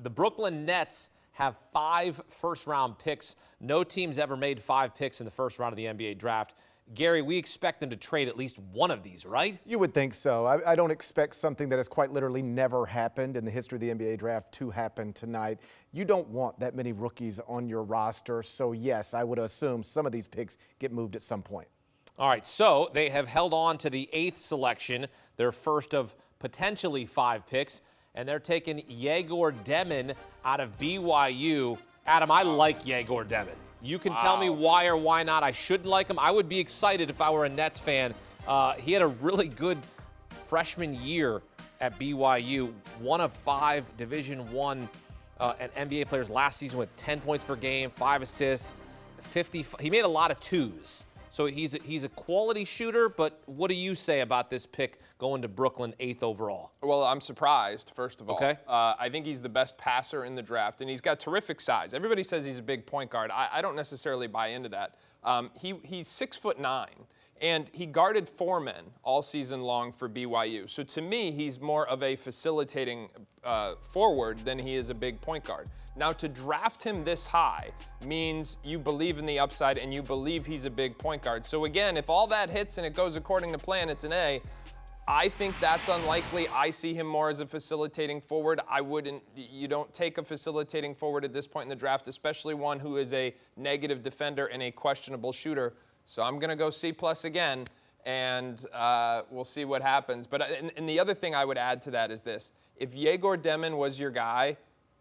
The Brooklyn Nets have 5 first-round picks. No team's ever made 5 picks in the first round of the NBA draft. Gary, we expect them to trade at least one of these, right? You would think so. I don't expect something that has quite literally never happened in the history of the NBA draft to happen tonight. You don't want that many rookies on your roster. So, yes, I would assume some of these picks get moved at some point. All right, so they have held on to the 8th selection, their first of potentially 5 picks, and they're taking Egor Demin out of BYU. Adam, I like Egor Demin. You can tell me why or why not I shouldn't like him. I would be excited if I were a Nets fan. He had a really good freshman year at BYU, one of 5 Division I and NBA players last season with 10 points per game, 5 assists, 50. He made a lot of twos. So he's a quality shooter, but what do you say about this pick going to Brooklyn 8th overall? Well, I'm surprised, first of all. Okay. I think he's the best passer in the draft, and he's got terrific size. Everybody says he's a big point guard. I don't necessarily buy into that. He's 6'9", and he guarded 4 men all season long for BYU. So to me, he's more of a facilitating forward than he is a big point guard. Now, to draft him this high means you believe in the upside and you believe he's a big point guard. So again, if all that hits and it goes according to plan, it's an A. I think that's unlikely. I see him more as a facilitating forward. You don't take a facilitating forward at this point in the draft, especially one who is a negative defender and a questionable shooter. So I'm going to go C+ again, and we'll see what happens. But and the other thing I would add to that is this. If Egor Demin was your guy,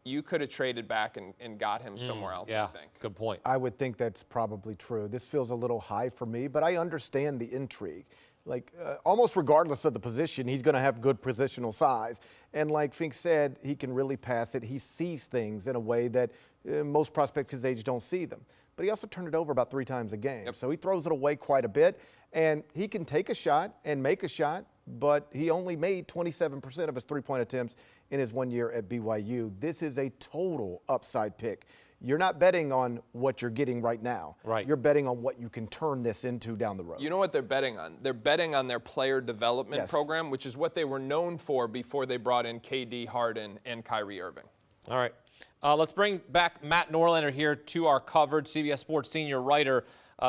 you could have traded back and got him somewhere else, I think. Good point. I would think that's probably true. This feels a little high for me, but I understand the intrigue. Like, almost regardless of the position, he's going to have good positional size. And like Fink said, he can really pass it. He sees things in a way that most prospects his age don't see them. But he also turned it over about 3 times a game. Yep. So he throws it away quite a bit. And he can take a shot and make a shot, but he only made 27% of his 3-point attempts in his 1 year at BYU. This is a total upside pick. You're not betting on what you're getting right now. Right. You're betting on what you can turn this into down the road. You know what they're betting on? They're betting on their player development program, which is what they were known for before they brought in KD, Harden, and Kyrie Irving. All right. Let's bring back Matt Norlander here to our coverage, CBS Sports senior writer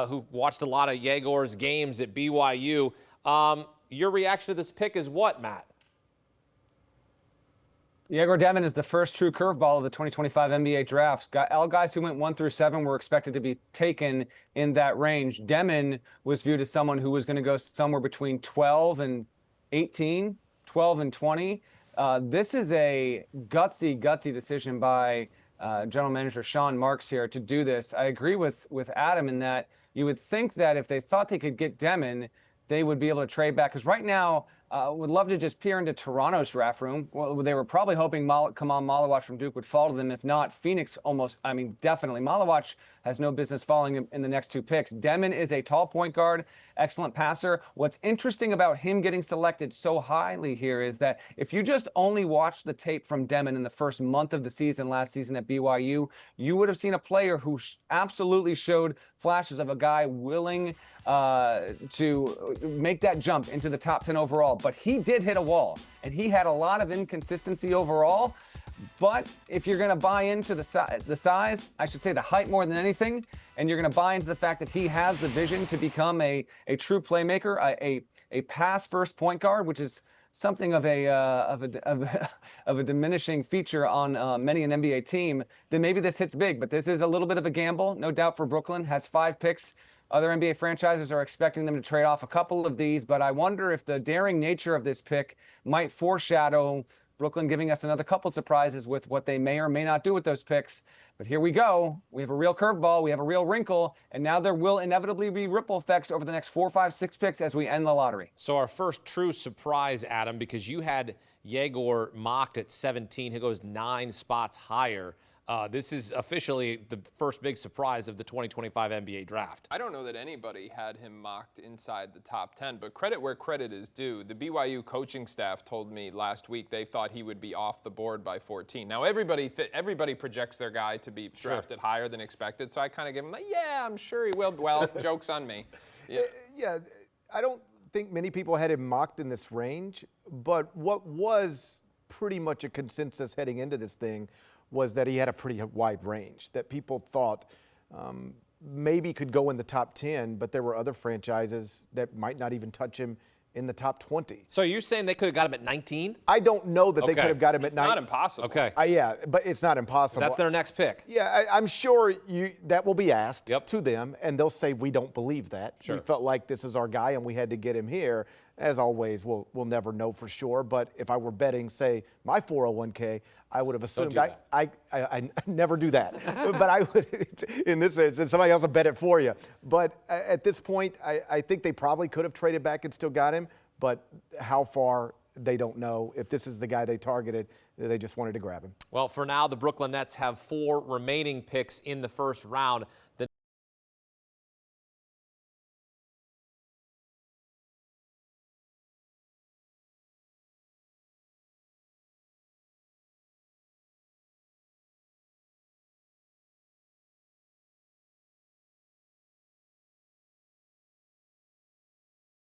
who watched a lot of Egor's games at BYU. Your reaction to this pick is what, Matt? Egor Demin is the first true curveball of the 2025 NBA drafts. All guys who went 1 through 7 were expected to be taken in that range. Demin was viewed as someone who was going to go somewhere between 12 and 18, 12 and 20. This is a gutsy decision by General Manager Sean Marks here to do this. I agree with Adam in that you would think that if they thought they could get Demin, they would be able to trade back. Because right now, would love to just peer into Toronto's draft room. Well, they were probably hoping Kamal Malawach from Duke would fall to them. If not, Phoenix definitely. Malawach has no business falling in the next 2 picks. Demin is a tall point guard, excellent passer. What's interesting about him getting selected so highly here is that if you just only watch the tape from Demin in the first month of the season last season at BYU, you would have seen a player who absolutely showed flashes of a guy willing to make that jump into the top 10 overall. But he did hit a wall, and he had a lot of inconsistency overall. But if you're going to buy into the size, I should say the height more than anything, and you're going to buy into the fact that he has the vision to become a true playmaker, a pass-first point guard, which is something of a diminishing feature on many an NBA team, then maybe this hits big. But this is a little bit of a gamble, no doubt, for Brooklyn. Has 5 picks. Other NBA franchises are expecting them to trade off a couple of these, but I wonder if the daring nature of this pick might foreshadow Brooklyn giving us another couple surprises with what they may or may not do with those picks. But here we go. We have a real curveball. We have a real wrinkle. And now there will inevitably be ripple effects over the next 4, 5, 6 picks as we end the lottery. So our first true surprise, Adam, because you had Egor mocked at 17. He goes 9 spots higher. This is officially the first big surprise of the 2025 NBA draft. I don't know that anybody had him mocked inside the top 10, but credit where credit is due. The BYU coaching staff told me last week they thought he would be off the board by 14. Now, everybody projects their guy to be drafted higher than expected, so I kind of give him like, yeah, I'm sure he will. Well, joke's on me. Yeah, I don't think many people had him mocked in this range, but what was pretty much a consensus heading into this thing was that he had a pretty wide range, that people thought maybe could go in the top 10, but there were other franchises that might not even touch him in the top 20. So you're saying they could have got him at 19? I don't know that they Okay. could have got him at It's 19. not impossible. Okay. Yeah, but it's not impossible. That's their next pick. Yeah, I'm sure that will be asked Yep. to them, and they'll say, we don't believe that. Sure. We felt like this is our guy, and we had to get him here. As always, we'll never know for sure, but if I were betting, say, my 401k, I would have assumed do that. I never do that. But I would, in this instance, somebody else will bet it for you. But at this point, I think they probably could have traded back and still got him, but how far, they don't know. If this is the guy they targeted, they just wanted to grab him. Well, for now, the Brooklyn Nets have 4 remaining picks in the first round.